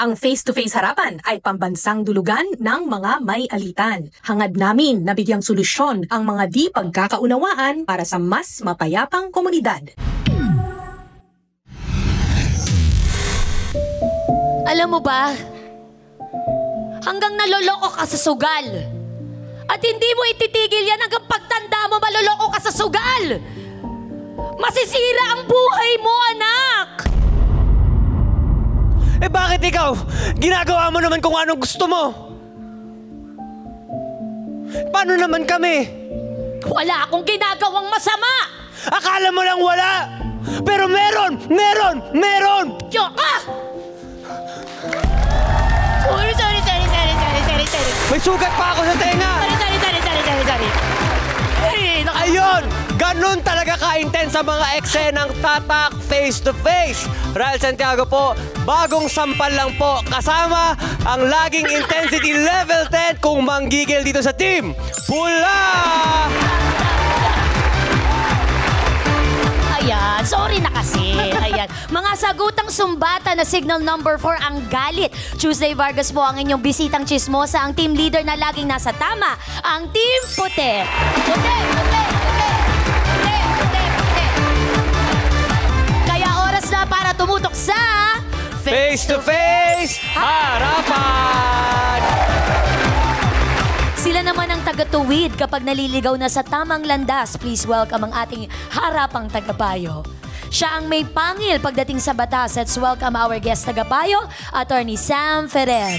Ang face-to-face harapan ay pambansang dulugan ng mga may alitan. Hangad namin na bigyang solusyon ang mga di pagkakaunawaan para sa mas mapayapang komunidad. Alam mo ba, hanggang naloloko ka sa sugal. At hindi mo ititigil yan hanggang pagtanda mo maloloko ka sa sugal. Masisira ang buhay mo, anak! Eh bakit ikaw? Ginagawa mo naman kung anong gusto mo. Paano naman kami? Wala akong ginagawang masama! Akala mo lang wala! Pero meron! Diyo ka! Sorry. May sugat pa ako sa tenga! Sorry. Ay, Ayun! Ganon talaga ka-intense ang mga eksenang tatak face-to-face. Rael Santiago po, bagong sampal lang po. Kasama ang laging intensity level 10 kung manggigil dito sa team Pula! Ayan, sorry na kasi. Ayan. Mga sagutang sumbata na signal number 4 ang galit. Tuesday Vargas po ang inyong bisitang chismosa, ang team leader na laging nasa tama, ang Team Puti. Puti. Kaya oras na para tumutok sa Face-to-face harapan! Sila naman ang taga-tuwid kapag naliligaw na sa tamang landas. Please welcome ang ating harapang tagapayo. Siya ang may pangil pagdating sa batas. Let's welcome our guest tagapayo, Attorney Sam Ferrer.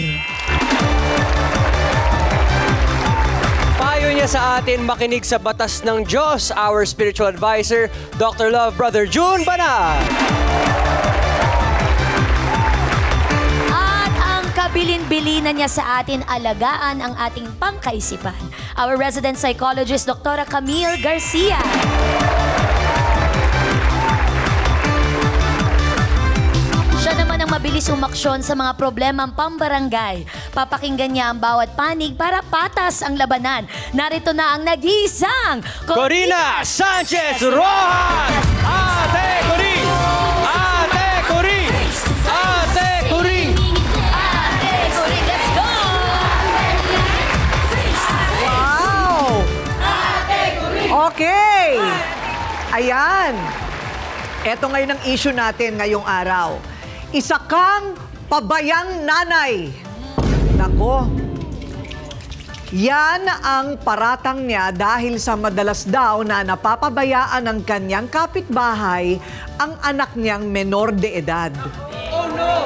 Payo niya sa atin makinig sa batas ng Diyos, our spiritual advisor, Dr. Love Brother June Banal. Kabilin-bilinan niya sa atin alagaan ang ating pangkaisipan. Our resident psychologist, Dr. Camille Garcia. Siya naman ang mabilis umaksyon sa mga problemang pambarangay. Papakinggan niya ang bawat panig para patas ang labanan. Narito na ang nag-iisang Corina Sanchez Rojas! Ate Corin! Ate Corin! Ate Corin! Okay! Ayan. Ito ngayon ang issue natin ngayong araw. Isa kang pabayang nanay. Nako. Yan ang paratang niya dahil sa madalas daw na napapabayaan ng kanyang kapitbahay ang anak niyang menor de edad.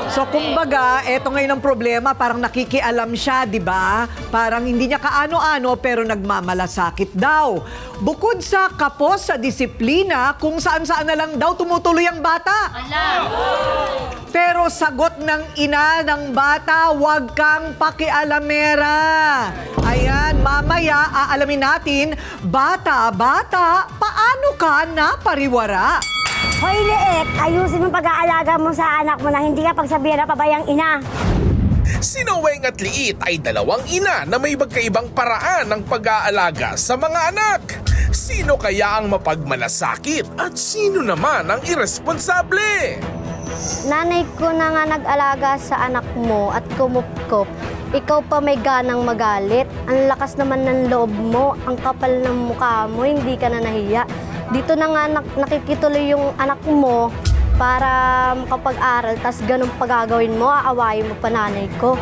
So kumbaga, eto ngayon ang problema, parang nakikialam siya, di ba? Parang hindi niya kaano-ano pero nagmamalasakit daw. Bukod sa kapos sa disiplina, kung saan-saan na lang daw tumutuloy ang bata. Pero sagot ng ina ng bata, huwag kang pakialamera. Ayan, mamaya aalamin natin, bata, paano ka napariwara? Hoy, Liek, ayusin mo pag-aalaga mo sa anak mo na hindi ka pagsabihan na pabayang ina. Sina Weng at Liit ay dalawang ina na may magkaibang paraan ng pag-aalaga sa mga anak. Sino kaya ang mapagmalasakit at sino naman ang irresponsable? Nanay ko na nga nag-alaga sa anak mo at kumupkop. Ikaw pa may ganang magalit. Ang lakas naman ng loob mo, ang kapal ng mukha mo, hindi ka na nahiya. Dito na nga nakikituloy yung anak mo para makapag-aral, tas ganun pagagawin mo, aawayin mo pa nanay ko.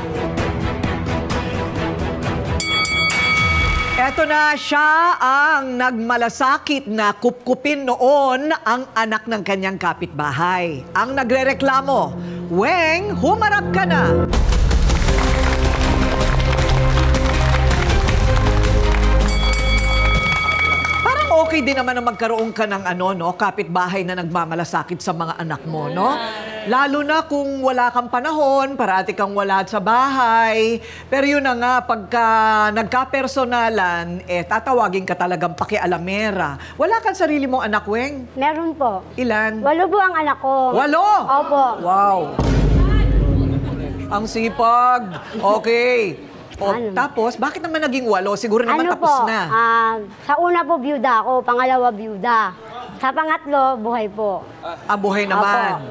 Eto na siya ang nagmalasakit na kupkupin noon ang anak ng kanyang kapitbahay. Ang nagrereklamo, Weng, humarap ka na! Okay din naman na magkaroon ka ng kapitbahay na nagmamalasakit sa mga anak mo, no? Lalo na kung wala kang panahon, parati kang wala sa bahay. Pero yun na nga, pagka nagka-personalan, tatawagin ka talagang pakialamera. Wala kang sarili mong anak, Weng? Meron po. Ilan? 8 po ang anak ko. 8? Opo. Wow. Ang sipag. Okay. Tapos, bakit naman naging 8? Siguro naman tapos na. Sa una po, byuda ako. Pangalawa, byuda. Sa pangatlo, buhay po. Buhay naman.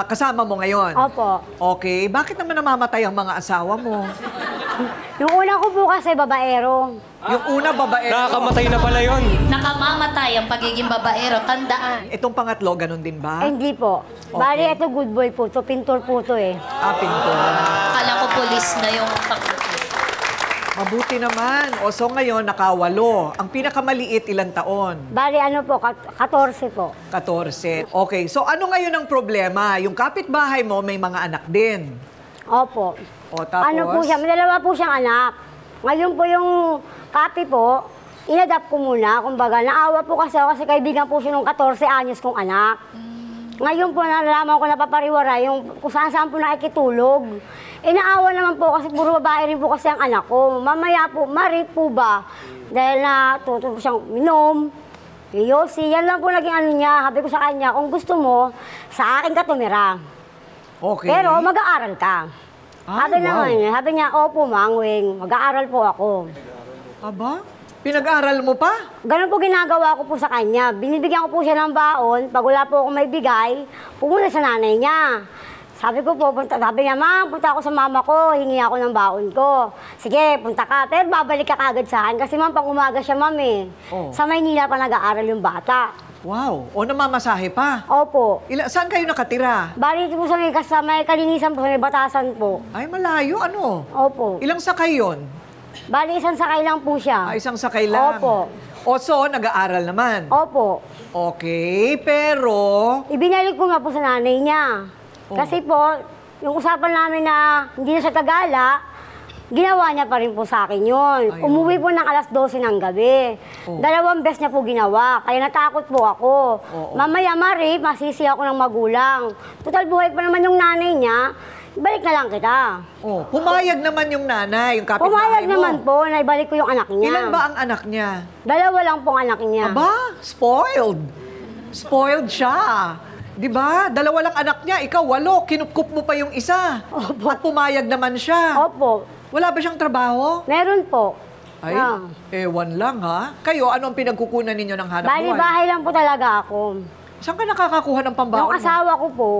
kasama mo ngayon? Opo. Okay. Bakit naman namamatay ang mga asawa mo? Yung una ko po kasi babaero. Yung una, babae. Nakakamatay na pala yun. Nakamamatay ang pagiging babaero. Tandaan. Itong pangatlo, ganun din ba? Hindi po. Bali, ito good boy po. To pintor po to eh. Pinto. Akala ko pulis na yung Mabuti naman. O, so ngayon, nakawalo. Ang pinakamaliit, ilang taon? Bali, ano po, 14 po. 14. Okay. So, ano ngayon ang problema? Yung kapitbahay mo, may mga anak din. Opo. O, tapos? Ano po siya? May dalawa po siyang anak. Ngayon po yung kapi po, inadapt ko muna. Kumbaga, naawa po kasi ako kasi kaibigan po siya nung 14 anyos kong anak. Ngayon po, nalalaman ko na papariwara yung kung saan-saan po nakikitulog. Inaawa naman po kasi puro babae rin po kasi ang anak ko. Mamaya po, ma-rape po ba? Dahil na tuto po siyang minom, yosi. Yan lang po naging ano niya. Sabi ko sa kanya, kung gusto mo, sa akin ka tumira. Okay. Pero mag-aaral ka. Ay, Sabi niya, opo, Mangwing, mag-aaral po ako. Aba? Pinag-aral mo pa? Ganun po ginagawa ko po sa kanya. Binibigyan ko po siya ng baon. Pag wala po akong may bigay, pumunta sa nanay niya. Sabi ko po, sabi niya, Ma, punta ako sa mama ko, hingi ako ng baon ko. Sige, punta ka. Pero babalik ka kagad sa akin kasi pang umaga siya, mami. Oh. Sa Maynila pa nag-aaral yung bata. Wow. O, namamasahe pa? Opo. Saan kayo nakatira? Bali po sa may kalinisan po, sa may batasan po. Ay, malayo. Ano? Opo. Ilang sakay yun? Bali, isang sakay lang po siya. Isang sakay lang? Opo. O, so, nag-aaral naman? Opo. Okay, pero... Ibinalik ko nga po sa nanay niya. Kasi po, yung usapan namin na hindi na siya tagala, ginawa niya pa rin po sa akin yun. Ayun. Umuwi po ng alas 12 ng gabi. 2 beses niya po ginawa, kaya natakot po ako. Mamaya, Mari, masisi ako ng magulang. Total buhay pa naman yung nanay niya, ibalik na lang kita. Pumayag naman yung nanay, yung kapitbahay mo. Pumayag naman po, na ibalik ko yung anak niya. Ilan ba ang anak niya? 2 lang pong anak niya. Aba, spoiled. Spoiled siya. Di ba? 2 lang anak niya, ikaw 8, kinupkup mo pa yung isa. Opo. At pumayag naman siya. Opo. Wala ba siyang trabaho? Meron po. Ay, ewan lang ha. Kayo, ano ang pinagkukunan ninyo ng hanap Bali, buhay? bahay lang po talaga ako. Saan ka nakakakuha ng pambaon Yung mo? asawa ko po,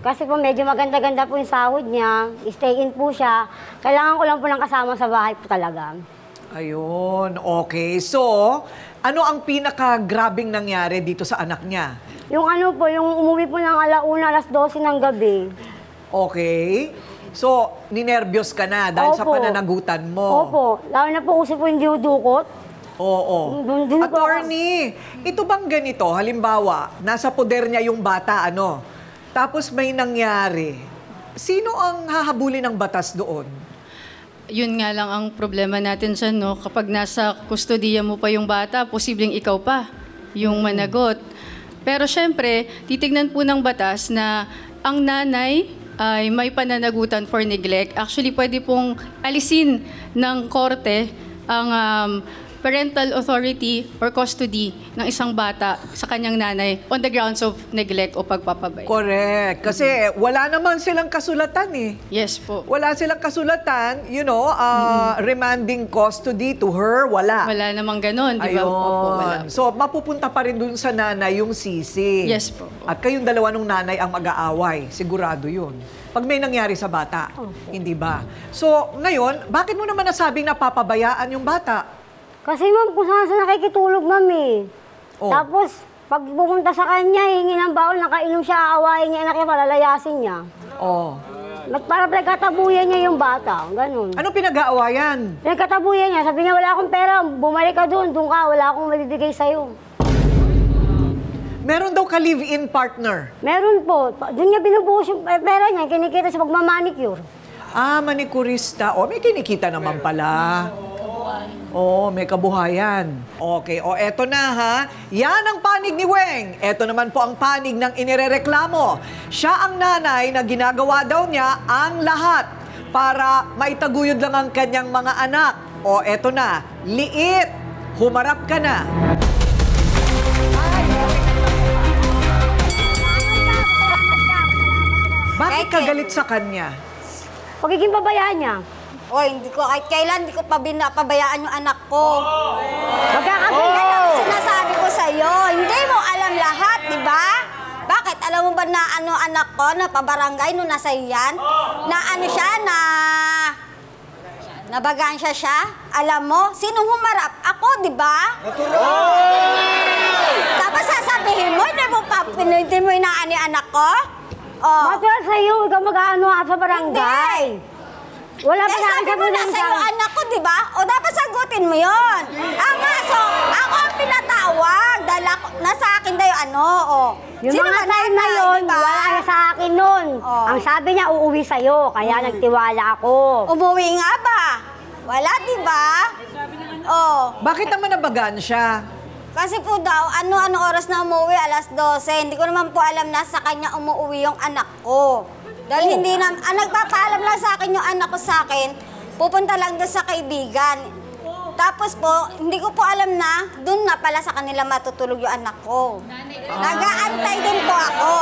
kasi po medyo maganda-ganda po yung sahod niya, stay in po siya, kailangan ko lang po ng kasama sa bahay po talaga. Ayun, okay. So, ano ang pinaka-grabing nangyari dito sa anak niya? Yung ano po, yung umuwi po ng alauna, alas 12 ng gabi. Okay. So, ninervyos ka na dahil sa Opo. pananagutan mo. Opo, lalo na po uso po yung diudukot. Oo. Dun po Attorney, ito bang ganito? Halimbawa, nasa poder niya yung bata, ano? Tapos may nangyari. Sino ang hahabulin ng batas doon? Yun nga lang ang problema natin dyan, no? Kapag nasa kustodiya mo pa yung bata, posibleng ikaw pa yung managot. Pero syempre, titignan po ng batas na ang nanay ay may pananagutan for neglect. Actually, pwede pong alisin ng korte ang parental authority or custody ng isang bata sa kanyang nanay on the grounds of neglect o pagpapabay. Correct. Kasi wala naman silang kasulatan eh. Yes po. Wala silang kasulatan, remanding custody to her, wala. Wala namang ganun, di ba? Ayun. Opo, wala. So, mapupunta pa rin dun sa nanay yung sisi. Yes po. At kayong dalawa nung nanay ang mag-aaway. Sigurado yun. Pag may nangyari sa bata. Hindi ba? So, ngayon, bakit mo naman nasabing napapabayaan yung bata? Kasi ma'am, kung saan sa nakikitulog, ma'am eh. Tapos, pag pumunta sa kanya, hingi ng baon, nakainom siya, aawain niya, anak niya, palalayasin niya. Para pinagkatabuyan niya yung bata, ganun. Ano pinag-aawayan? Pinagkatabuyan niya, sabi niya, wala akong pera, bumalik ka doon ka, wala akong mabibigay sa'yo. Meron daw ka live-in partner. Meron po. Doon niya binubuhos yung pera niya, kinikita sa pagmamanicure. Manicurista. May kinikita naman pala. May kabuhayan. Okay, eto na ha. Yan ang panig ni Weng. Eto naman po ang panig ng inirereklamo. Siya ang nanay na ginagawa daw niya ang lahat para maitaguyod lang ang kanyang mga anak. Eto na. Liit. Humarap ka na. Bakit ka galit sa kanya? Pagiging babayaan niya. Hindi ko, kahit kailan, hindi ko pa binapabayaan yung anak ko. Magkakaganda Yan ang sinasabi ko sa'yo. Hindi mo alam lahat, di ba? Bakit? Alam mo ba na anak ko, na pabarangay, nung nasa yan? Na siya, nabagansya siya. Alam mo, sinong humarap? Ako, di ba? Tapos sasabihin mo, hindi mo inaani anak ko? Matuwa sa'yo, ikaw mag-ano sa barangay. Wala pa sabi mo na sa'yo anak ko, di ba? O dapat sagutin mo yun. So, ako ang pinatawag. Dahil nasa akin daw Yung mga time na yun, wala na sa akin nun. Ang sabi niya, uuwi sa'yo, kaya nagtiwala ako. Umuwi nga ba? Wala, di ba? Bakit naman nabagan siya? Kasi po daw, ano oras na umuwi? Alas 12. Hindi ko naman po alam na sa kanya umuwi yung anak ko. Dahil hindi na, nagpapaalam lang sa akin yung anak ko sa akin, pupunta lang doon sa kaibigan. Tapos po, hindi ko po alam na doon na pala sa kanila matutulog yung anak ko. Nag-aantay din po ako.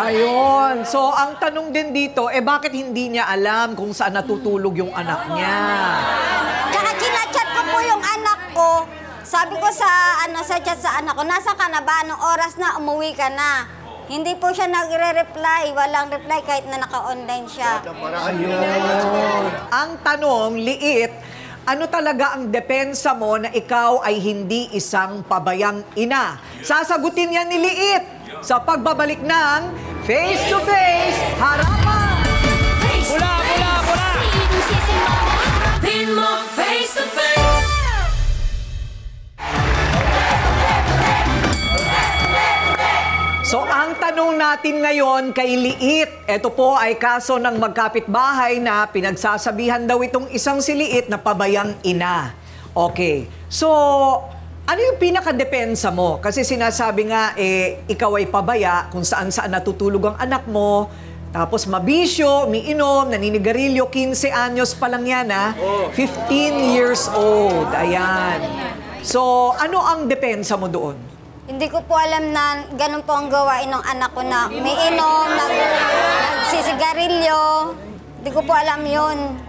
Ayun. So, ang tanong din dito, bakit hindi niya alam kung saan natutulog yung anak niya? Tsaka chinachat ko po yung anak ko. Sabi ko sa chat sa anak ko, nasa ka na ba? Anong oras na? Umuwi ka na. Hindi po siya nagre-reply. Walang reply kahit na naka-online siya. Ayun. Ang tanong, Liit, ano talaga ang depensa mo na ikaw ay hindi isang pabayang ina? Sasagutin yan ni Liit sa pagbabalik ng Face to Face Harapan! Pula! Face to face. So, ang tanong natin ngayon kay Liit, ito po ay kaso ng magkapitbahay na pinagsasabihan daw itong isang si Liit na pabayang ina. Okay. So, ano yung pinakadepensa mo? Kasi sinasabi nga, ikaw ay pabaya kung saan-saan natutulog ang anak mo, tapos mabisyo, umiinom, naninigarilyo, 15 anyos pa lang yan, 15 years old. Ayan. So, ano ang depensa mo doon? Hindi ko po alam na ganun po ang gawain ng anak ko na may inom, nagsisigarilyo. Hindi ko po alam yun.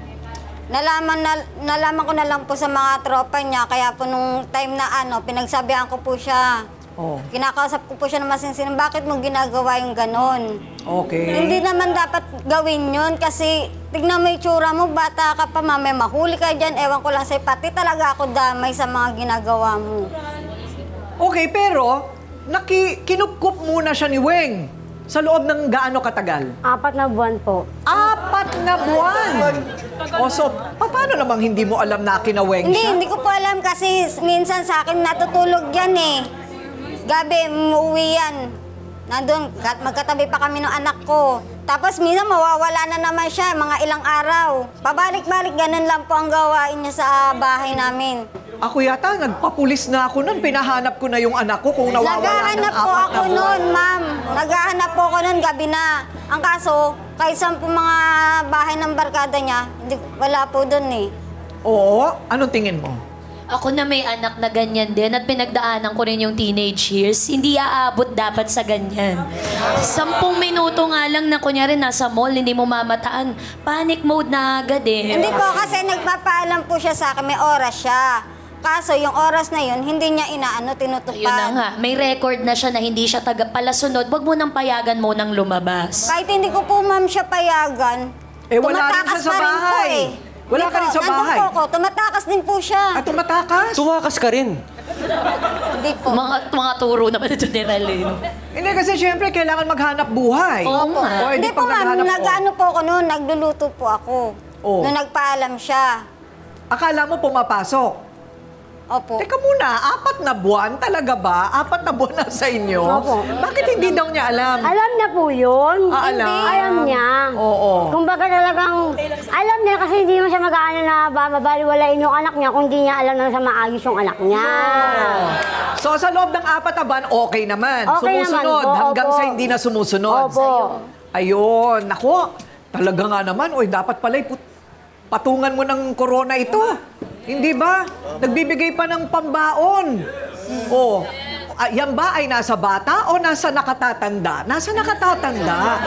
Nalaman ko na lang po sa mga tropa niya. Kaya po nung time na pinagsabihan ko po siya. Kinakausap ko po siya na masinsinan, bakit mo ginagawa yung ganun? Okay. Hindi naman dapat gawin yun kasi tignan mo yung tsura mo, bata ka pa, mamaya mahuli ka dyan. Ewan ko lang sa'yo, pati talaga ako damay sa mga ginagawa mo. Okay, pero kinupkup muna siya ni Weng sa loob ng gaano katagal? 4 na buwan po. 4 na buwan? So, paano namang hindi mo alam na kinaweng siya? Hindi ko po alam kasi minsan sa akin natutulog yan Gabi, umuwi yan. Nandun, magkatabi pa kami ng anak ko. Tapos minsan mawawala na naman siya, mga ilang araw. Pabalik-balik, ganun lang po ang gawain niya sa bahay namin. Ako yata, nagpapulis na ako nun. Pinahanap ko na yung anak ko kung nawawala ng 4 na buwan. Naghahanap po ako nun, ma'am. Naghahanap po ako nun, gabi na. Ang kaso, kahit saan po mga bahay ng barkada niya, wala po dun Oo? Anong tingin mo? Ako na may anak na ganyan din at pinagdaanan ko rin yung teenage years, hindi aabot dapat sa ganyan. 10 minuto nga lang na kunyari nasa mall, hindi mo mamataan. Panic mode na agad Hindi po kasi nagpapaalam po siya sa akin, may oras siya. Kaso yung oras na yun, hindi niya tinutupad. Yun na nga, may record na siya na hindi siya palasunod. Wag mo nang payagan mo nang lumabas. Kahit hindi ko po ma'am siya payagan, wala rin siya sa bahay. Wala ka rin sa bahay? Nandun po ako, tumatakas din po siya. Tumatakas? Tumakas ka rin. Hindi po. Mga turo naman ito ni Ralyn. Hindi kasi syempre kailangan maghanap buhay. Oo nga. Hindi po ma'am, nag-ano po ako noon, nagluluto po ako. Noong nagpaalam siya. Akala mo pumapasok? Opo. Teka muna, 4 na buwan? Talaga ba? 4 na buwan na sa inyo? Opo. Bakit hindi daw niya alam? Alam niya po yun. Alam? Alam niya. Oo. Kumbaga talagang, alam niya kasi hindi mo siya mag-aano na babaliwalain yung anak niya kung hindi niya alam na sa maayos yung anak niya. So sa loob ng 4 na buwan, okay naman. Okay sumusunod naman po, hanggang opo. sa hindi na sumusunod. Opo. Ayun. Nako, talaga nga naman. Dapat pala patungan mo ng corona ito. Hindi ba? Nagbibigay pa ng pambaon. Yan ba ay nasa bata o nasa nakatatanda? Nasa nakatatanda.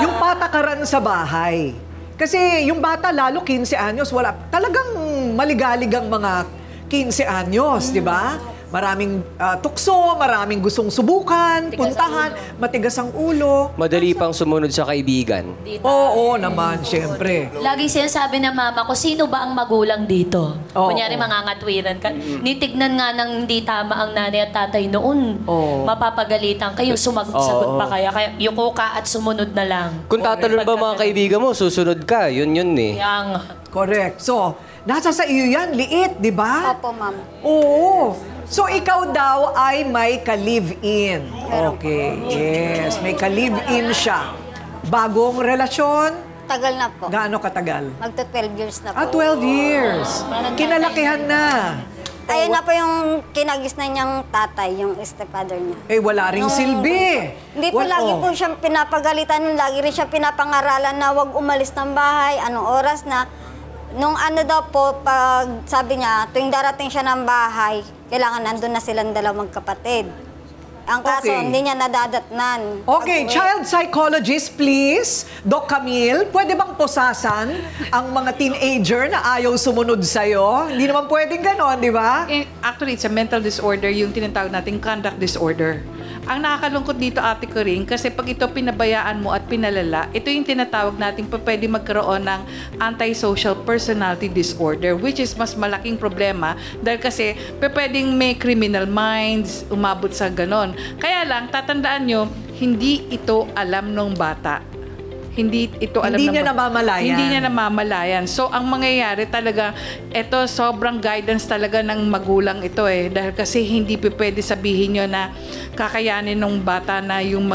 Yung patakaran sa bahay. Kasi yung bata, lalo 15 anyos, wala. Talagang maligalig ang mga 15 anyos, di ba? maraming tukso, maraming gustong subukan, puntahan, matigas ang ulo. Madali pang sumunod sa kaibigan. Oo naman, syempre. Lagi sinasabi ng mama ko, sino ba ang magulang dito? Oo. Kunyari, mangangatwiran ka. Nitignan nga ng hindi tama ang nanay at tatay noon. Oo. Mapapagalitan kayo, sumagot-sagot pa kaya. Kaya yuko ka at sumunod na lang. Kung tatalon ba mga kaibigan mo, susunod ka. Yun eh. Yang... Correct. So, nasa sa iyo yan, liit, di ba? Opo, ma'am. Oo. So, ikaw daw ay may ka-live-in. Okay, yes. May ka-live-in siya. Bagong relasyon? Tagal na po. Gaano katagal? Magto 12 years na po. 12 years. Kinalakihan na. Ayun na po yung kinagis na niyang tatay, yung stepfather niya. Eh, wala ring silbi. Hindi po lagi po siyang pinapagalitan, lagi rin siya pinapangaralan na huwag umalis ng bahay, anong oras na. Nung ano daw po, pag sabi niya, tuwing darating siya ng bahay, kailangan nandun na silang dalawang magkapatid. Ang kaso, Okay. hindi niya nadadatnan. Okay, child psychologist, please. Doc Camille, pwede bang posasan ang mga teenager na ayaw sumunod sa'yo? Hindi naman pwedeng ganon, di ba? Actually, it's a mental disorder, yung tinatawag nating conduct disorder. Ang nakakalungkot dito, Ate Corinne, kasi pag ito pinabayaan mo at pinalala, ito yung tinatawag nating pwede magkaroon ng antisocial personality disorder, which is mas malaking problema dahil kasi pwedeng may criminal minds, umabot sa ganon. Kaya lang, tatandaan nyo, hindi ito alam ng bata. Hindi ito alam Hindi niya namamalayan. Hindi niya namamalayan. So, ang mangyayari talaga, ito sobrang guidance talaga ng magulang ito eh. Dahil kasi hindi pwede sabihin nyo na kakayanin ng bata na yung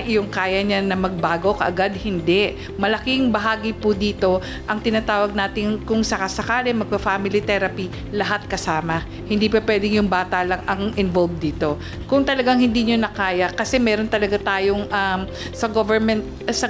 yung kaya niya na magbago kaagad. Hindi. Malaking bahagi po dito ang tinatawag natin kung sakasakali magpa-family therapy, lahat kasama. Hindi pwedeng yung bata lang ang involved dito. Kung talagang hindi nyo nakaya, kasi meron talaga tayong sa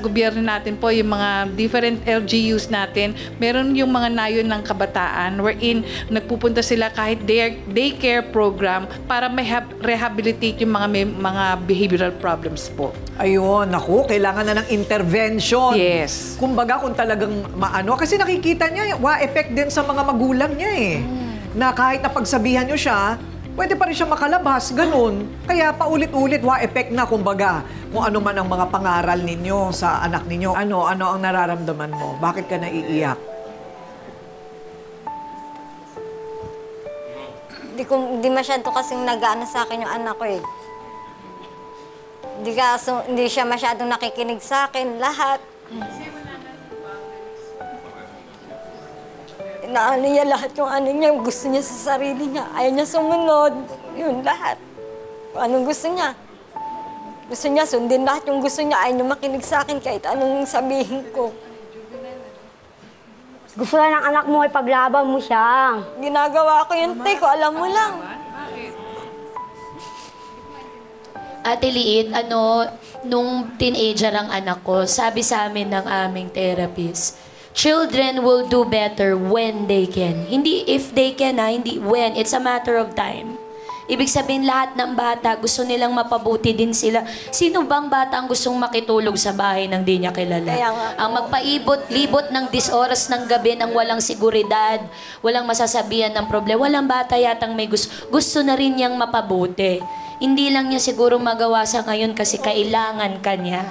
gobyerno natin po, yung mga different LGUs natin, meron yung mga nayon ng kabataan wherein nagpupunta sila kahit daycare program para may rehabilitate yung mga behavioral problems po. Ayun, naku, kailangan na ng intervention. Yes. Kumbaga, kung talagang maano, kasi nakikita niya, effect din sa mga magulang niya eh. Na kahit napagsabihan niyo siya, pwede pa rin siya makalabas, ganun. Kaya paulit-ulit, effect na, kumbaga, kung ano man ang mga pangaral ninyo sa anak ninyo. Ano ang nararamdaman mo? Bakit ka naiiyak? Hindi masyado kasing nag-ano sa akin yung anak ko eh. Hindi siya masyadong nakikinig sa akin, lahat. Inaano niya lahat yung ano niya, gusto niya sa sarili niya. Ayaw niya sumunod. Yun, lahat. Anong gusto niya? Gusto niya sundin lahat yung gusto niya. Ayaw niya makinig sa akin kahit anong sabihin ko. Gusto na ng anak mo, ipaglaban mo siya. Ginagawa ko yun, Teko. Alam mo lang. Ate Liit, nung teenager ang anak ko, sabi sa amin ng aming therapist, children will do better when they can. Hindi if they can, hindi when. It's a matter of time. Ibig sabihin, lahat ng bata, gusto nilang mapabuti din sila. Sino bang bata ang gustong makitulog sa bahay ng di niya kilala? Ang magpaibot-libot ng 10 oras ng gabi ng walang seguridad, walang masasabihan ng problema, walang bata yatang may gusto na rin niyang mapabuti. Hindi lang niya siguro magawa sa ngayon kasi kailangan ka niya.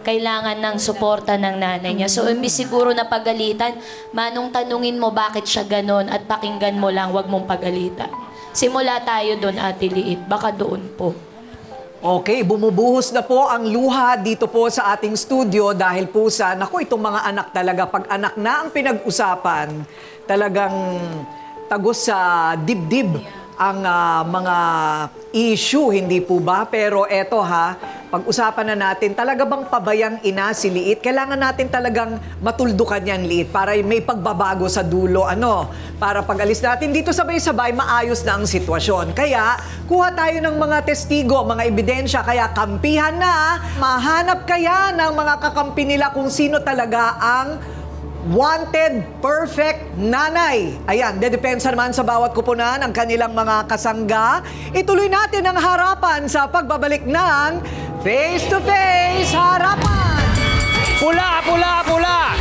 Kailangan ng suporta ng nanay niya. So, imbis siguro na pagalitan, manong tanungin mo bakit siya ganon at pakinggan mo lang, wag mong pagalitan. Simula tayo doon, Ate Liit. Baka doon po. Okay, bumubuhos na po ang luha dito po sa ating studio dahil po sa, naku, itong mga anak talaga, pag anak na ang pinag-usapan, talagang tagos sa dibdib ang mga issue, hindi po ba? Pero eto pag-usapan na natin, talaga bang pabayang ina si Liit? Kailangan natin talagang matuldukan yan, Liit, para may pagbabago sa dulo. Para pag-alis natin dito sabay-sabay, maayos na ang sitwasyon. Kaya, kuha tayo ng mga testigo, mga ebidensya, kaya kampihan na, mahanap kaya ng mga kakampi nila kung sino talaga ang wanted, perfect nanay. Ayan, dedepensa naman sa bawat kupunan ang kanilang mga kasangga. Ituloy natin ang harapan sa pagbabalik ng Face to Face Harapan! Pula, pula, pula!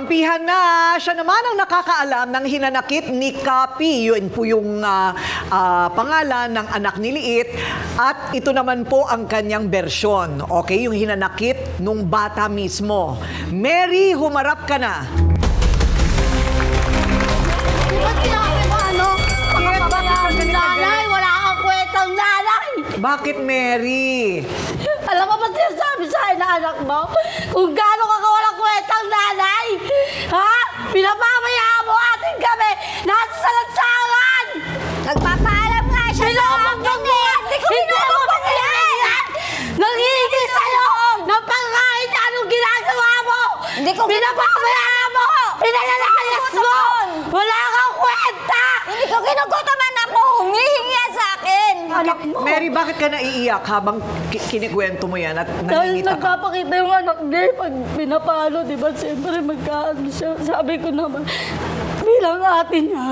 Kinampihan na. Siya naman ang nakakaalam ng hinanakit ni Kapi. Yun po yung pangalan ng anak ni Liit. At ito naman po ang kanyang bersyon. Okay, yung hinanakit nung bata mismo. Mary, humarap ka na. Nanay, wala kang kwentang nanay! Bakit, Mary? Alam mo ba sinasabi sa akin na anak mo? Kung gaano ka kawalang kwentang nanay? Ha? Pinapabayaan mo atin kami! Nasa salansangan! Nagpapaalam nga siya sa akin eh. Hindi ko pinupag yan! Nangihingi sa'yo ng pangkain na anong ginagawa mo! Hindi ko Pinapabayaan mo! Pinalalayas mo! Wala kang kwenta! Hindi ko kinugutoman ako. Humihingi yan sa akin. Anak mo. Mary, bakit ka naiiyak habang kinikwento mo yan at Dahil nangingita ka? nagpapakita yung anak niya, pag pinapalo, di ba, siyempre magkaano siya. Sabi ko naman, bilang ate niya,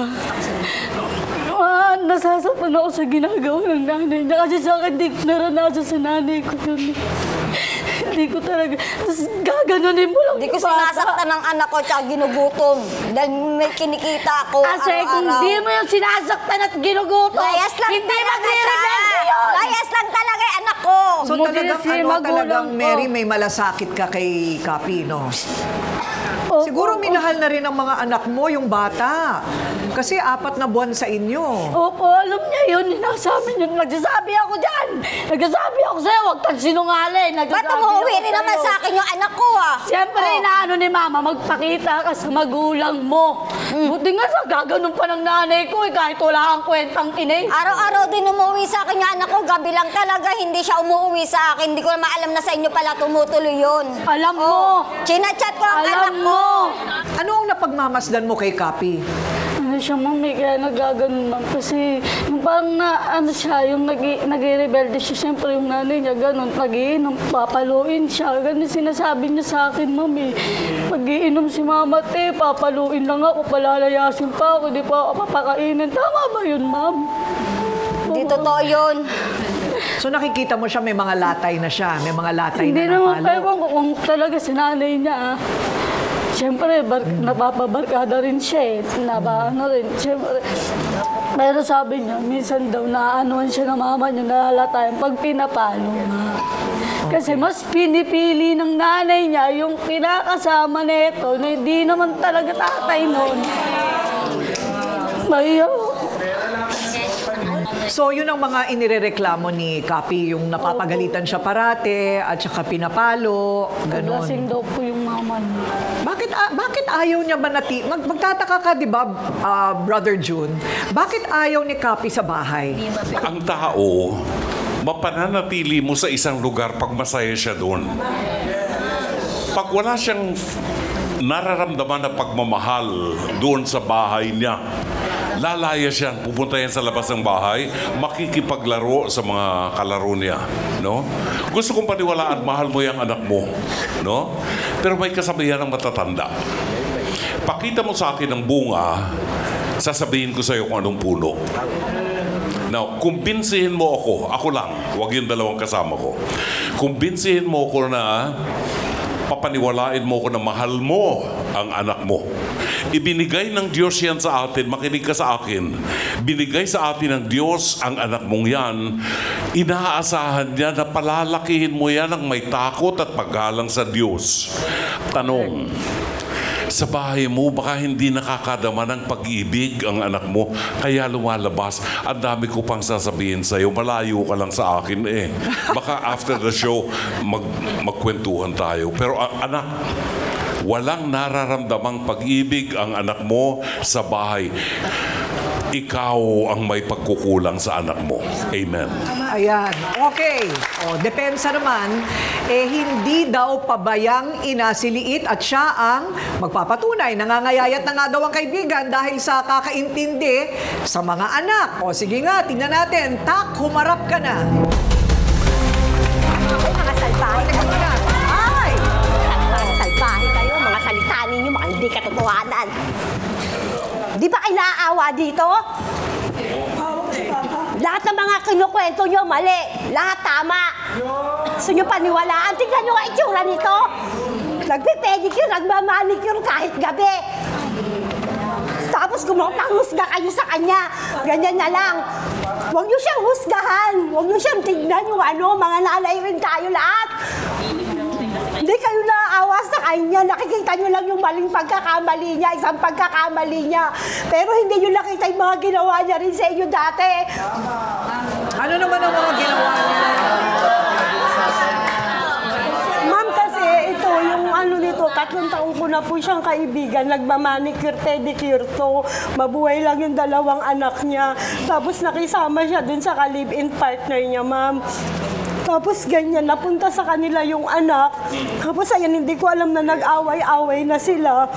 nasasaktan ako sa ginagawa ng nanay niya. Kasi sa akin, di ko naranasan sa nanay ko yun. Hindi ko talaga, tapos gaganunin mo lang. Hindi ko sinasaktan ng anak ko tsaka ginugutom. Dahil may kinikita ako Kasi kung araw-araw. di mo yung sinasaktan at ginugutom, Layas lang hindi talaga magre-rebelde siya. yun! Layas lang talaga yung anak ko. So talagang, ko. Mary, may malasakit ka kay Kapi, no? Opo, Siguro opo. minahal na rin ng mga anak mo yung bata. Kasi 4 na buwan sa inyo. Opo, alam niya yun. Nasa amin yun. Nagsasabi ako dyan. Nagsasabi ako sa'yo. Huwag kang sinungaling. Ba't umuwi rin naman sa akin yung anak ko ah? Siyempre, inaano ni Mama, magpakita ka sa magulang mo. Buti nga sa gaganon pa ng nanay ko kahit wala kang kwentang inay. Araw-araw din umuwi sa akin yung anak ko. Gabi lang talaga. Hindi siya umuwi sa akin. Hindi ko na maalam na sa inyo pala tumutuloy yun. Alam mo. Chinachat ko ang anak mo. Ano ang napagmamasdan mo kay Kapi? Ano siya, Mami, kaya nagaganon, Ma'am. Kasi yung parang na, ano siya, yung nag-rebelde siya. Siyempre, yung nanay niya, ganon, nagiinom, papaluin siya. Ganun sinasabi niya sa akin, Mami. Pag-iinom si Mama, papaluin lang ako, palalayasin pa ako, di pa ako papakainin. Tama ba yun, Ma'am? Hindi totoo yun. So nakikita mo siya, may mga latay na siya. May mga latay Hindi na naman, napalo. ewan ko kung talaga si nanay niya, siyempre, napapabarkada rin siya eh. Ano rin, siyempre. Pero sabi niya, minsan daw naanoan siya ng mama niya, nahalata yung pag pinapalo nga. Kasi mas pinipili ng nanay niya yung kinakasama nito na hindi naman talaga tatay noon. Mahiyaw. So yun ang mga inirereklamo ni Kapi, yung napapagalitan siya parate at saka pinapalo, ganun. Lasing daw po yung mama niya. Bakit ayaw niya ba magtataka ka, di ba, Brother June? Bakit ayaw ni Kapi sa bahay? Ang tao, mapananatili mo sa isang lugar pag masaya siya doon. Pag wala siyang nararamdaman na pagmamahal doon sa bahay niya, lalaya siya, pupunta yan sa labas ng bahay, makikipaglaro sa mga kalaro niya, no? Gusto kong paniwalaan, mahal mo yung anak mo, no? Pero may kasabihan ng matatanda. Pakita mo sa akin ng bunga, sasabihin ko sa iyo kung anong puno. Now, kumbinsihin mo ako lang, wag yung dalawang kasama ko. Kumbinsihin mo ako na papaniwalain mo ko na mahal mo ang anak mo. Ibinigay ng Diyos yan sa atin. Makinig ka sa akin. Binigay sa atin ng Diyos ang anak mong yan. Inaasahan niya na palalakihin mo yan ng may takot at paggalang sa Diyos. Tanong, sa bahay mo, baka hindi nakakadama ng pag-ibig ang anak mo, kaya lumalabas. Ang dami ko pang sasabihin sa'yo, malayo ka lang sa akin eh. Baka after the show, magkwentuhan tayo. Pero anak, walang nararamdamang pag-ibig ang anak mo sa bahay. Ikaw ang may pagkukulang sa anak mo. Amen. Ayan. Okay. O, depensa naman, hindi daw pabayang ina si Liit at siya ang magpapatunay. Nangangayayat na nga daw ang kaibigan dahil sa kakaintindi sa mga anak. O, sige nga, tingnan natin. Tak, humarap ka na. Mga salbahe kayo. Ay! Mga salbahe kayo. Mga salita ninyo, mga hindi katotohanan. Di ba kayo naaawa dito? Lahat ng mga kinukwento nyo, mali. Lahat tama. Gusto nyo paniwalaan? Tingnan nyo ang itsura nito. Nagpe-pedicure, nagmamanicure kahit gabi. Tapos kumapanghusga kayo sa kanya. Ganyan na lang. Huwag niyo siyang husgahan. Huwag niyo siyang tignan yung mga nanay rin tayo lahat. Hindi kayo naaawa sa kanya. Nakikita niyo lang yung maling pagkakamali niya, isang pagkakamali niya. Pero hindi niyo nakita yung mga ginawa niya rin sa inyo dati. Ano naman ang mga ginawa niya? Ma'am, kasi ito, yung nito, 3 taon ko na po siyang kaibigan. Nagmamanicure, pedicure to. Mabuhay lang yung 2 anak niya. Tapos nakisama siya dun sa ka-live-in partner niya, ma'am. Tapos ganyan, napunta sa kanila yung anak. Tapos ayan, hindi ko alam na nag-away-away na sila.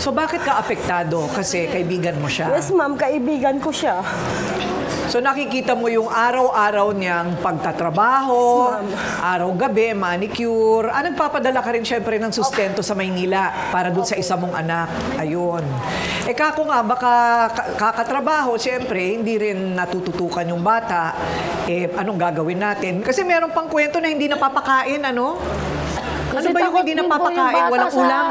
So bakit ka apektado? Kasi kaibigan mo siya? Yes, ma'am, kaibigan ko siya. So nakikita mo yung araw-araw niyang pagtatrabaho, araw-gabi, manicure. Nagpapadala ka rin syempre ng sustento sa Maynila para dun sa isa mong anak. Ayun. Kako nga, baka kakatrabaho, syempre, hindi rin natututukan yung bata. Anong gagawin natin? Kasi meron pang kwento na hindi napapakain, ano? Ano ba yung hindi napapakain? Walang ulam?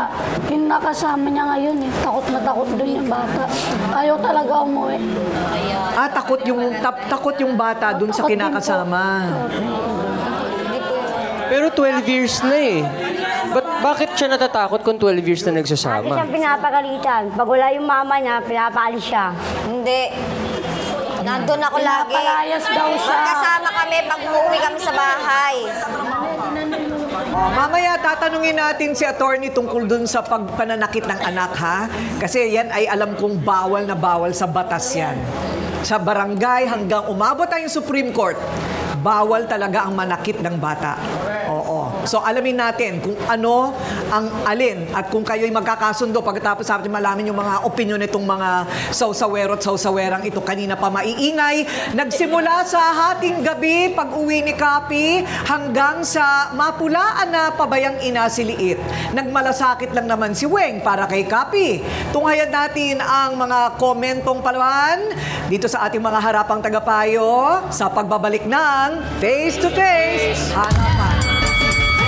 Yung nakasama niya ngayon, takot na takot doon yung bata. Ayaw talaga umuwi. Takot yung bata doon sa kinakasama. Pero 12 years na eh. Bakit siya natatakot kung 12 years na nagsasama? Lagi siyang pinapagalitan. Pag wala yung mama niya, pinapaalis siya. Hindi. Nandun ako lagi. Pinapalayas daw siya. Magkasama kami pag umuwi kami sa bahay. Mamaya tatanungin natin si attorney tungkol dun sa pagpananakit ng anak, ha? Kasi yan ay alam kong bawal na bawal sa batas yan. Sa barangay hanggang umabot tayong Supreme Court, bawal talaga ang manakit ng bata. Oo. So alamin natin kung ano ang alin at kung kayo'y magkakasundo pagkatapos natin malamin yung mga opinion nitong mga sawsawero at sawsawerang ito kanina pa maiingay. Nagsimula sa hating gabi pag-uwi ni Kapi hanggang sa mapulaan na pabayang ina si Liit. Nagmalasakit lang naman si Weng para kay Kapi. Tunghayan natin ang mga komentong palawan dito sa ating mga harapang tagapayo sa pagbabalik ng Face to Face Hanapan.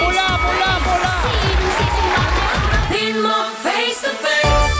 Pula! Face to face.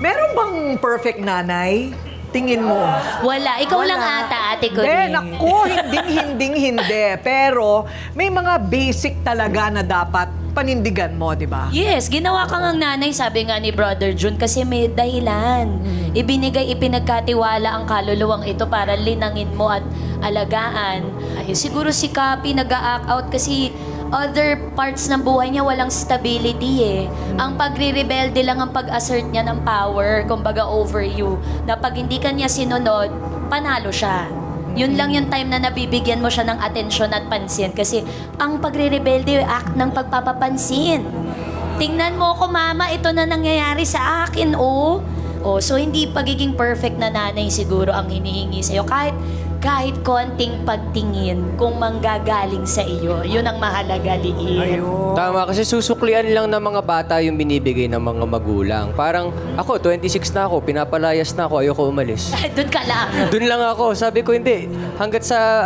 Meron bang perfect nanay? Tingin mo? Wala. Ikaw lang ata, ate ko rin. Naku, hindi. Pero may mga basic talaga na dapat panindigan mo, di ba? Yes, ginawa ka ngang nanay, sabi nga ni Brother Jun, kasi may dahilan. Ipinagkatiwala ang kaluluwang ito para linangin mo at alagaan. Siguro si Kapi nag-a-act out kasi other parts ng buhay niya walang stability eh. Ang pagre-rebelde lang ang pag-assert niya ng power, kumbaga over you, na pag hindi ka niya sinunod, panalo siya. Yun lang yung time na nabibigyan mo siya ng atensyon at pansin kasi ang pagre-rebelde act ng pagpapapansin. Tingnan mo ko, mama, ito na nangyayari sa akin, oh. So hindi pagiging perfect na nanay siguro ang hinihingi sa'yo. Kahit konting pagtingin kung manggagaling sa iyo. Yun ang mahalaga, Liit. Tama, kasi susuklian lang ng mga bata yung binibigay ng mga magulang. Parang ako, 26 na ako, pinapalayas na ako, ayoko umalis. Doon ka lang. Doon lang ako. Sabi ko, hindi. Hanggat sa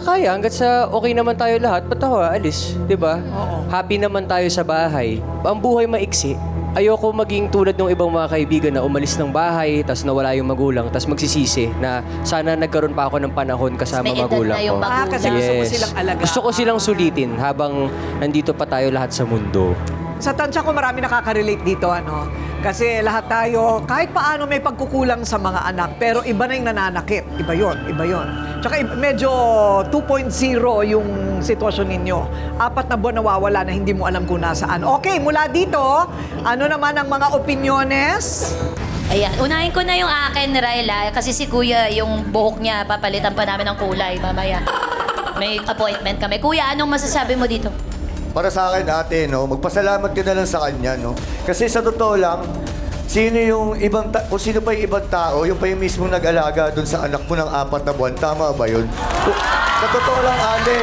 kaya, hanggat sa okay naman tayo lahat, ba't ako alis? Diba? Happy naman tayo sa bahay. Ang buhay maiksi. Ayoko maging tulad ng ibang mga kaibigan na umalis ng bahay, tas nawala yung magulang, tas magsisisi na sana nagkaroon pa ako ng panahon kasama magulang ko. Kasi gusto ko silang alagaan. Gusto ko silang sulitin habang nandito pa tayo lahat sa mundo. Sa tansya ko marami nakaka-relate dito, ano? Kasi lahat tayo, kahit paano may pagkukulang sa mga anak, pero iba na yung nananakit. Iba yon. Tsaka medyo 2.0 yung sitwasyon ninyo. 4 na buwan nawawala na hindi mo alam kung nasaan. Okay, mula dito, ano naman ang mga opinyones? Ayan, unahin ko na yung akin, Raila, kasi si Kuya, yung buhok niya, papalitan pa namin ng kulay mamaya. May appointment kami. Kuya, anong masasabi mo dito? Para sa akin, ate, no, magpasalamat ka na lang sa kanya, no? Kasi sa totoo lang, kung sino pa yung ibang tao, yung pa yung mismo nag-alaga doon sa anak mo ng 4 na buwan, tama ba yun? Sa totoo lang, ate,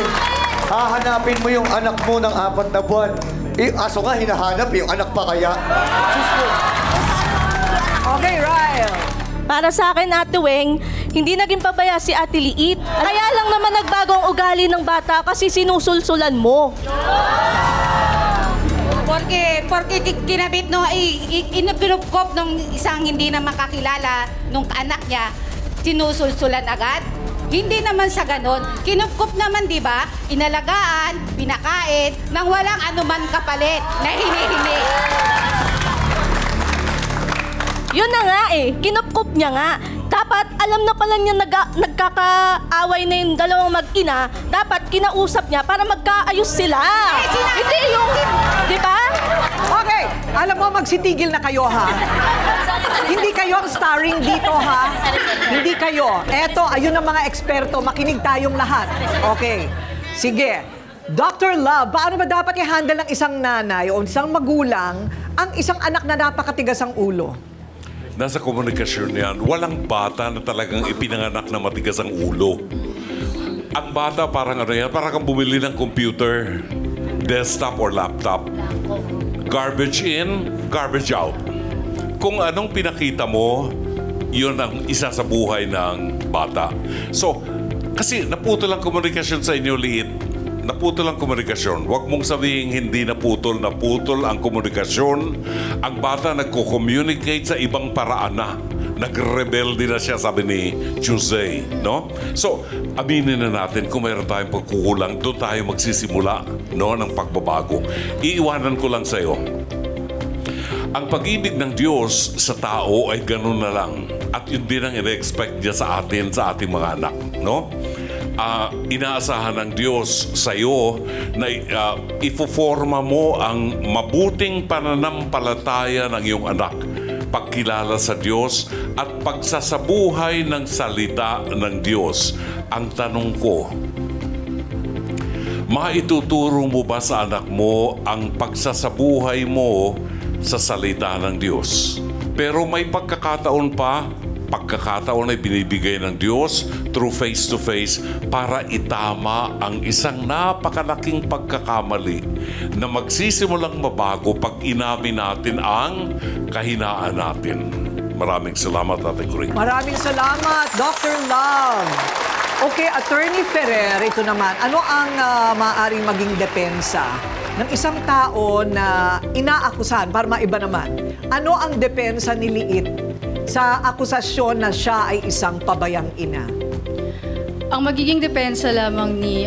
hahanapin mo yung anak mo ng 4 na buwan. Aso nga, hinahanap yung anak pa kaya. Okay, Ryle. Para sa akin, Ate Weng, hindi naging pabaya si Ate Liit. Kaya lang naman nagbago ang ugali ng bata kasi sinusulsulan mo. Porque kinabit no, inupinupkop nung isang hindi na makakilala nung anak niya, sinusulsulan agad. Hindi naman sa ganon. Kinupkup naman, di ba? Inalagaan, pinakain, nang walang anuman kapalit na hini-hini. Yun na nga kinupkup niya nga. Dapat alam na pala niya nagkakaaway na yung dalawang mag-ina, dapat kinausap niya para magkaayos sila. Hindi yung, di ba? Okay, alam mo, magsitigil na kayo, ha? Hindi kayo ang starring dito, ha? Hindi kayo. Eto, ayun ang mga eksperto, makinig tayong lahat. Okay, sige. Dr. Love, paano ba dapat i-handle ng isang nanay o isang magulang ang isang anak na napakatigas ang ulo? Nasa komunikasyon yan. Walang bata na talagang ipinanganak na matigas ang ulo. Ang bata parang ano yan, parang kang bumili ng computer, desktop or laptop. Garbage in, garbage out. Kung anong pinakita mo, yun ang isa sa buhay ng bata. So, kasi naputol ang komunikasyon sa inyo, Liit. Naputol ang komunikasyon. Huwag mong sabihin hindi naputol ang komunikasyon. Ang bata nagko-communicate sa ibang paraan na. Nag-rebelde na siya, sabi ni Tuesday. No? So, aminin na natin kung mayroon tayong pagkukulang, doon tayo magsisimula ng pagbabago. Iiwanan ko lang sa'yo. Ang pag-ibig ng Diyos sa tao ay ganun na lang. At yun din ang ina-expect niya sa atin, sa ating mga anak. No? Inaasahan ng Diyos sa iyo na ipoforma mo ang mabuting pananampalataya ng iyong anak, pagkilala sa Diyos at pagsasabuhay ng salita ng Diyos. Ang tanong ko, maituturo mo ba sa anak mo ang pagsasabuhay mo sa salita ng Diyos? Pero may pagkakataon ay binibigay ng Diyos through face-to-face para itama ang isang napakalaking pagkakamali na magsisimulang mabago pag inamin natin ang kahinaan natin. Maraming salamat, Ate Corinne. Maraming salamat, Dr. Love. Okay, Attorney Ferrer, ito naman. Ano ang maaaring maging depensa ng isang tao na inaakusahan, para maiba naman? Ano ang depensa ni Liit sa akusasyon na siya ay isang pabayang ina? Ang magiging depensa lamang ni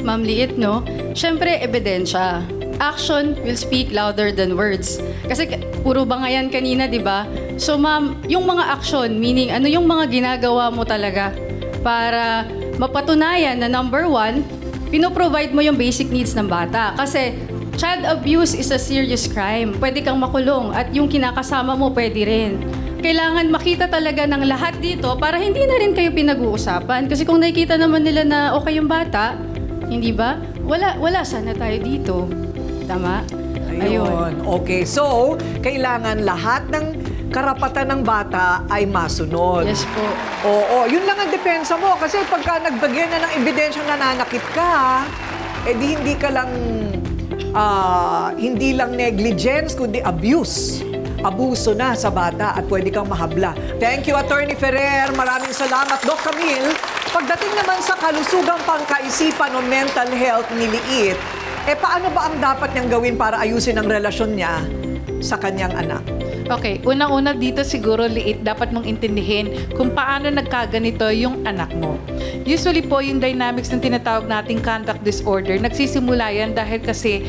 Ma'am Liit, no? Siyempre, ebidensya. Action will speak louder than words. Kasi puro bangayan kanina, di ba? So, ma'am, yung mga action, meaning ano yung mga ginagawa mo talaga para mapatunayan na number one, pinoprovide mo yung basic needs ng bata. Kasi child abuse is a serious crime. Pwede kang makulong at yung kinakasama mo pwede rin. Kailangan makita talaga ng lahat dito para hindi na rin kayo pinag-uusapan. Kasi kung nakikita naman nila na okay yung bata, hindi ba? Wala sana tayo dito. Tama? Ayun. Okay, so kailangan lahat ng karapatan ng bata ay masunod. Yes po. Oo, yun lang ang depensa mo. Kasi pagka nagbagyan na ng ebidensyang nananakit ka, di hindi ka lang, hindi lang negligence, kundi abuse. Abuso na sa bata at pwede kang mahabla. Thank you, Attorney Ferrer. Maraming salamat, Doc Camille. Pagdating naman sa kalusugang pangkaisipan o mental health ni Liit, paano ba ang dapat niyang gawin para ayusin ang relasyon niya sa kanyang anak? Okay, unang-una dito siguro, Liit, dapat mong intindihin kung paano nagkaganito yung anak mo. Usually po, yung dynamics ng tinatawag nating conduct disorder, nagsisimula yan dahil kasi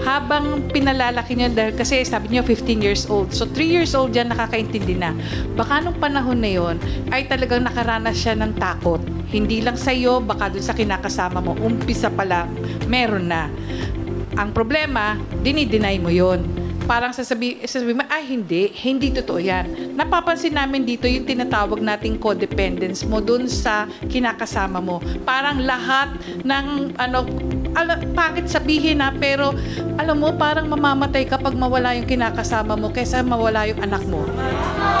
habang pinalalaki niyo, dahil kasi sabi niyo 15 years old. So 3 years old yan, nakakaintindi na. Baka nung panahon na yon ay talagang nakaranas siya ng takot. Hindi lang sa iyo, baka dun sa kinakasama mo. Umpisa pa lang, meron na. Ang problema, dinideny mo yon. Parang sasabihin mo, hindi totoo yan. Napapansin namin dito yung tinatawag nating codependence mo dun sa kinakasama mo. Parang lahat ng, pangit sabihin pero alam mo, parang mamamatay kapag mawala yung kinakasama mo kaysa mawala yung anak mo.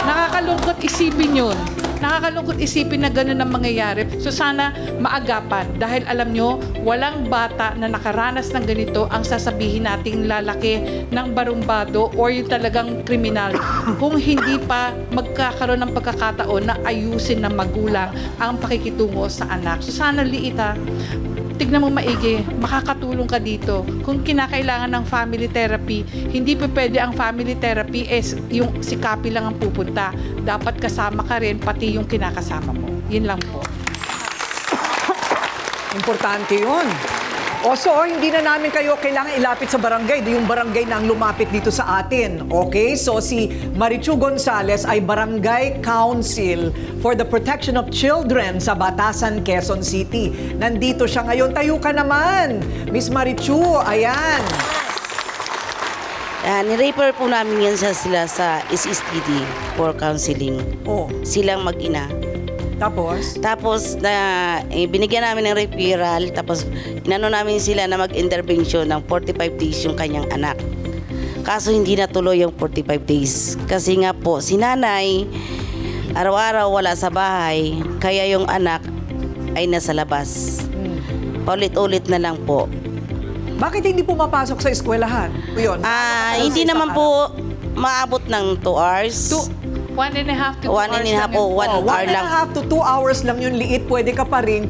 Nakakalungkot isipin yun. Nakakalungkot isipin na gano'n ang mangyayari. So sana maagapan dahil alam nyo, walang bata na nakaranas ng ganito ang sasabihin nating lalaki ng barumbado or yung talagang kriminal kung hindi pa magkakaroon ng pagkakataon na ayusin ng magulang ang pakikitungo sa anak. So sana liit ha, tignan mo maigi, makakatulong ka dito. Kung kinakailangan ng family therapy, hindi pa pwede ang family therapy yung si Kapi lang ang pupunta. Dapat kasama ka rin, pati yung kinakasama mo. Yun lang po. Importante yun. O so, hindi na namin kayo kailangan ilapit sa barangay. Yung barangay na ang lumapit dito sa atin. Okay? So, si Marichu Gonzales ay Barangay Council for the Protection of Children sa Batasan, Quezon City. Nandito siya ngayon. Tayo ka naman, Miss Marichu. Ayan. Ni-refer po namin yan sila sa SSTD for counseling. Oh. Silang mag-ina. Tapos? Tapos, binigyan namin ng referral. Tapos, inano namin sila na mag-intervention ng 45 days yung kanyang anak. Kaso, hindi natuloy yung 45 days. Kasi nga po, si nanay, araw-araw wala sa bahay. Kaya yung anak ay nasa labas. Paulit-ulit na lang po. Bakit hindi pumapasok sa eskwelahan? Yun. Hindi naman po maabot ng 2 hours. 1.5 to 2 hours lang. 1.5 to 2 hours lang yun, liit. Pwede ka pa rin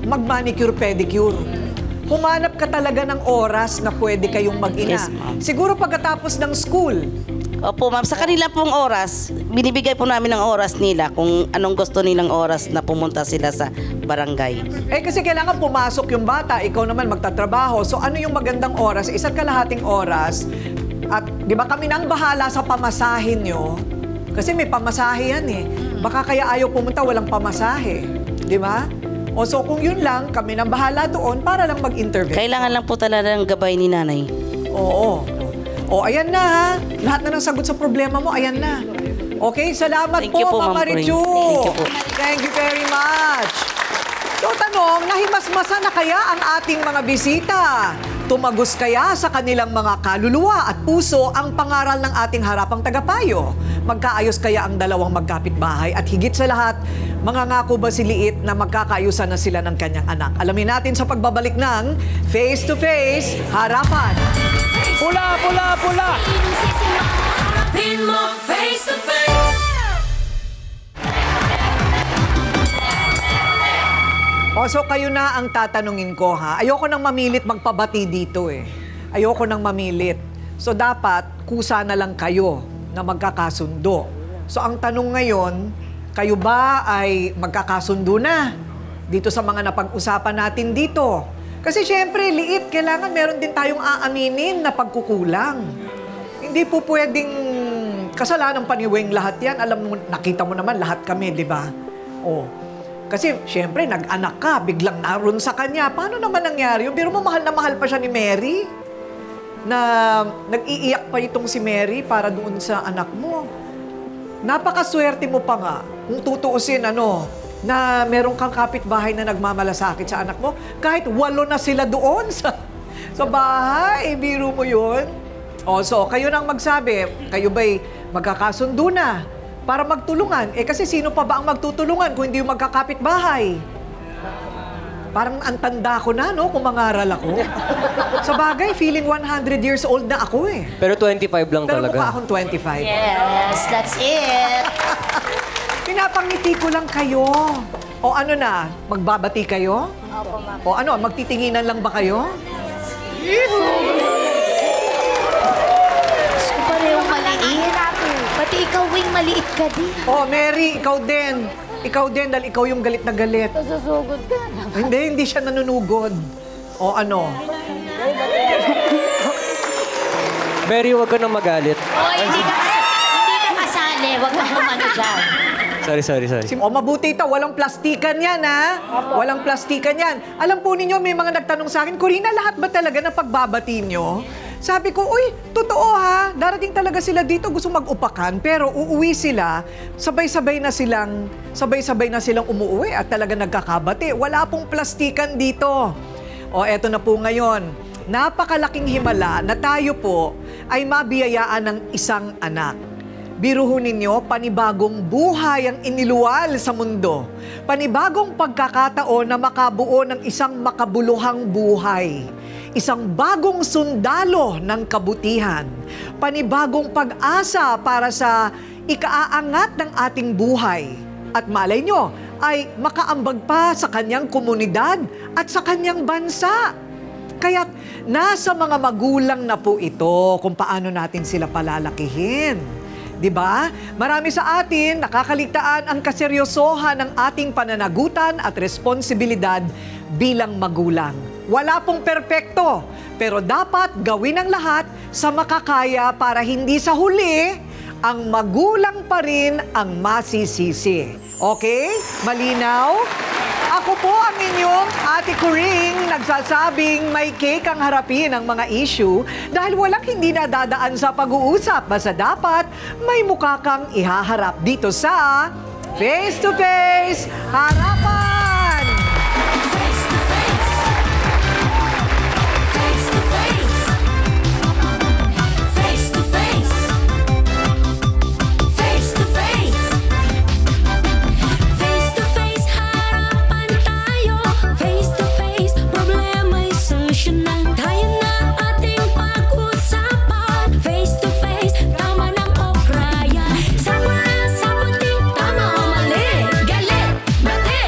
mag-manicure, pedicure. Humanap ka talaga ng oras na pwede kayong mag-ina. Yes, ma'am. Siguro pagkatapos ng school. Opo, ma'am. Sa kanila pong oras, binibigay po namin ng oras nila kung anong gusto nilang oras na pumunta sila sa barangay. Kasi kailangan pumasok yung bata, ikaw naman magtatrabaho. So ano yung magandang oras? Isa't kalahating oras. At di ba kami nang bahala sa pamasahin nyo? Kasi may pamasahe yan eh. Baka kaya ayaw pumunta, walang pamasahe. Di ba? O so kung yun lang, kami nang bahala doon para lang mag-intervene. Kailangan lang po talaga ng gabay ni nanay. Oo. O, ayan na ha. Lahat na ng sagot sa problema mo, ayan na. Okay, salamat Thank you po, Ma'am Marichu. Thank you po. Thank you very much. So, tanong, nahimasmasa na kaya ang ating mga bisita? Tumagos kaya sa kanilang mga kaluluwa at puso ang pangaral ng ating harapang tagapayo? Magkaayos kaya ang dalawang magkapitbahay? At higit sa lahat, mangangako ba si Liit na magkakaayusan na sila ng kanyang anak? Alamin natin sa pagbabalik ng Face to Face, Harapan. Pula, pula, pula! Face to face. So kayo na ang tatanungin ko ha. Ayoko nang mamilit magpabati dito eh. Ayoko nang mamilit. So dapat kusa na lang kayo na magkakasundo. So ang tanong ngayon, kayo ba ay magkakasundo na dito sa mga napag-usapan natin dito? Kasi syempre, Liit, kailangan meron din tayong aaminin na pagkukulang. Hindi po pwedeng kasalanan paniwing lahat yan. Alam mo, nakita mo naman lahat kami, di ba? Kasi, syempre, nag-anak ka, biglang naroon sa kanya. Paano naman nangyari yun? Pero mahal na mahal pa siya ni Mary. Na nag-iiyak pa itong si Mary para doon sa anak mo. Napakaswerte mo pa nga. Kung tutuusin, na meron kang kapitbahay na nagmamalasakit sa anak mo. Kahit 8 na sila doon sa bahay. Biro mo yun. So, kayo nang magsabi, kayo ba'y magkakasundo na? Para magtulungan. Kasi sino pa ba ang magtutulungan kung hindi yung magkakapit-bahay? Parang antanda ko na, kung mangaral ako. Sa bagay, feeling 100 years old na ako eh. Pero 25 lang Pero talaga. mukha akong 25. Yes, that's it. Pinapangiti ko lang kayo. O ano na, magbabati kayo? Opo, ma'am. O magtitinginan lang ba kayo? Gusto parehong maliit. Pati ikaw, Wing, maliit ka din. Mary, ikaw din. Ikaw din, dahil ikaw yung galit na galit. Susugod ka na. Hindi siya nanunugod. Mary, huwag ka nang magalit. Hindi ka kasali. Huwag ka kumano dyan. Sorry. Mabuti ito. Walang plastikan yan, ha? Walang plastikan yan. Alam po ninyo, may mga nagtanong sa akin, Corina, lahat ba talaga ng pagbabati nyo? Sabi ko, totoo ha, darating talaga sila dito, gusto mag-upakan, pero uuwi sila, sabay-sabay na silang umuwi at talaga nagkakabati. Wala pong plastikan dito. Eto na po ngayon. Napakalaking himala na tayo po ay mabiyayaan ng isang anak. Biruhin ninyo, panibagong buhay ang iniluwal sa mundo. Panibagong pagkakataon na makabuo ng isang makabuluhang buhay. Isang bagong sundalo ng kabutihan. Panibagong pag-asa para sa ikaaangat ng ating buhay. At malay nyo, ay makaambag pa sa kanyang komunidad at sa kanyang bansa. Kaya't nasa mga magulang na po ito kung paano natin sila palalakihin. Diba? Marami sa atin nakakaligtaan ang kaseryosohan ng ating pananagutan at responsibilidad bilang magulang. Wala pong perpekto, pero dapat gawin ang lahat sa makakaya para hindi sa huli, ang magulang pa rin ang masisisi. Okay? Malinaw? Ako po ang inyong Ate Coring, nagsasabing may cake ang harapin ang mga issue dahil walang hindi nadadaan sa pag-uusap. Basta dapat may mukha kang ihaharap dito sa Face to Face Harapan! Face to Face! Face to Face! Face to Face! Face to Face! Face to face, harapan tayo. Face to face, problema'y solusyonan. Tayo na ating pag-usapan. Face to face, tama ng okrayan. Sama sa puti, tama o mali. Galit, bati.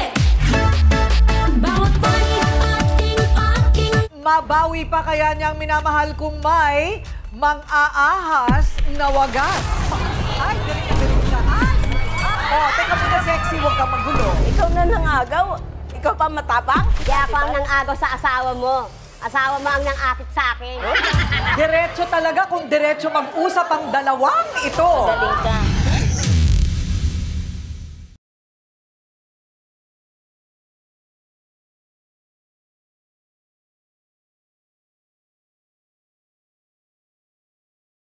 Bawat panig ating. Mabawi pa kaya niyang minamahal kong may mang-aahas na wagas. Ay, diretso siya. Oh, teka muna, sexy, huwag kang magulo. Ikaw na nangagaw. Ikaw pa matapang? Kaya ako ang nangagaw sa asawa mo. Asawa mo ang nangakit sa akin. Diretso talaga kung diretso mag-usap ang dalawang ito. Galing ka.